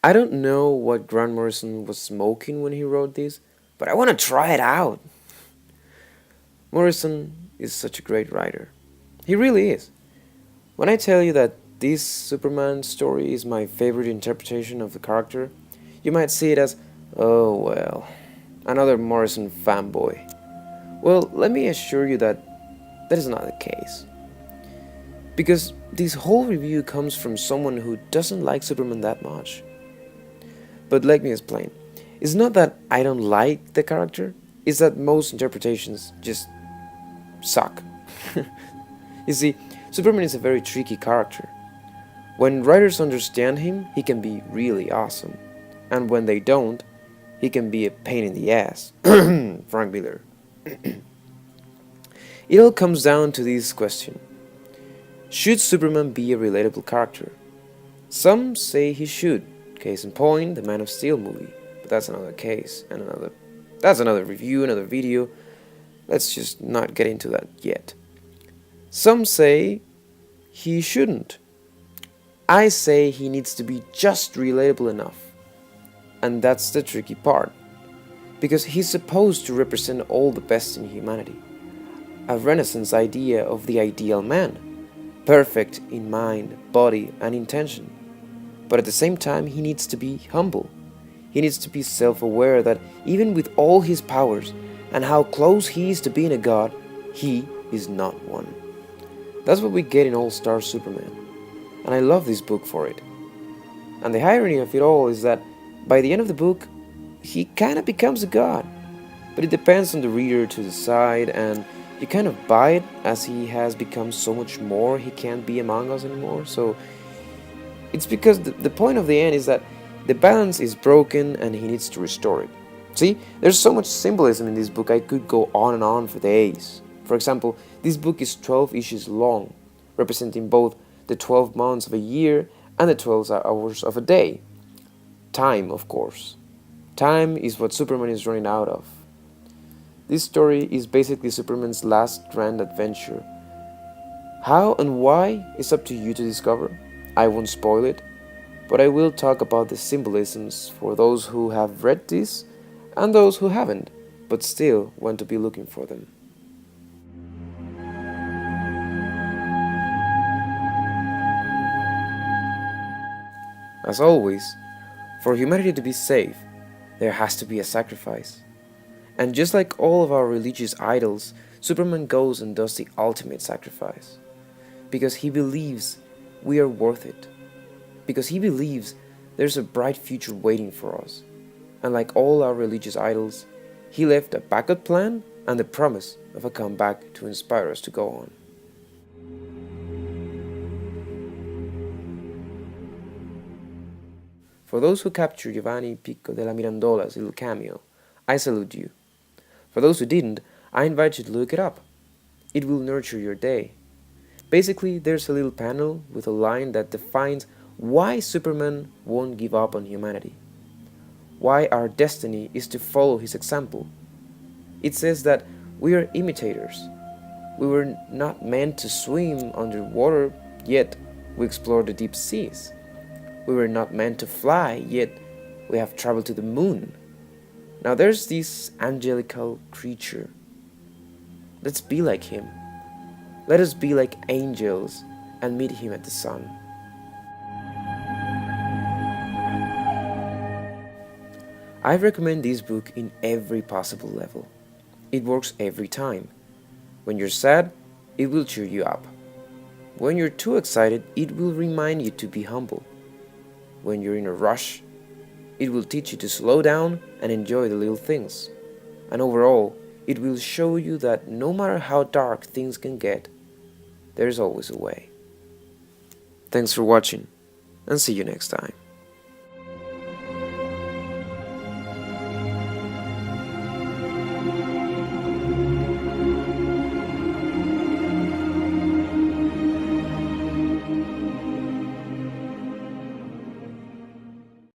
I don't know what Grant Morrison was smoking when he wrote this, but I want to try it out. Morrison is such a great writer. He really is. When I tell you that this Superman story is my favorite interpretation of the character, you might see it as, oh well, another Morrison fanboy. Well, let me assure you that that is not the case. Because this whole review comes from someone who doesn't like Superman that much. But let me explain. It's not that I don't like the character, it's that most interpretations just suck. You see, Superman is a very tricky character. When writers understand him, he can be really awesome. And when they don't, he can be a pain in the ass. Frank Miller. It all comes down to this question. Should Superman be a relatable character? Some say he should. Case in point, the Man of Steel movie. But that's another case, and that's another review, another video. Let's just not get into that yet. Some say he shouldn't. I say he needs to be just relatable enough. And that's the tricky part. Because he's supposed to represent all the best in humanity. A Renaissance idea of the ideal man. Perfect in mind, body, and intention. But at the same time, he needs to be humble. He needs to be self-aware that even with all his powers and how close he is to being a god, he is not one. That's what we get in All-Star Superman. And I love this book for it. And the irony of it all is that by the end of the book, he kind of becomes a god. But it depends on the reader to decide, and you kind of buy it as he has become so much more, he can't be among us anymore. So it's because the point of the end is that the balance is broken and he needs to restore it. See, there's so much symbolism in this book, I could go on and on for days. For example, this book is 12 issues long, representing both the 12 months of a year and the 12 hours of a day. Time, of course. Time is what Superman is running out of. This story is basically Superman's last grand adventure. How and why is up to you to discover. I won't spoil it, but I will talk about the symbolisms for those who have read this and those who haven't, but still want to be looking for them. As always, for humanity to be safe, there has to be a sacrifice. And just like all of our religious idols, Superman goes and does the ultimate sacrifice. Because he believes we are worth it. Because he believes there's a bright future waiting for us. And like all our religious idols, he left a backup plan and the promise of a comeback to inspire us to go on. For those who captured Giovanni Pico della Mirandola's little cameo, I salute you. For those who didn't, I invite you to look it up. It will nurture your day. Basically, there's a little panel with a line that defines why Superman won't give up on humanity. Why our destiny is to follow his example. It says that we are imitators. We were not meant to swim underwater, yet we explore the deep seas. We were not meant to fly, yet we have traveled to the moon. Now there's this angelical creature. Let's be like him. Let us be like angels and meet him at the sun. I recommend this book in every possible level. It works every time. When you're sad, it will cheer you up. When you're too excited, it will remind you to be humble. When you're in a rush, it will teach you to slow down and enjoy the little things. And overall, it will show you that no matter how dark things can get, there's always a way. Thanks for watching, and see you next time.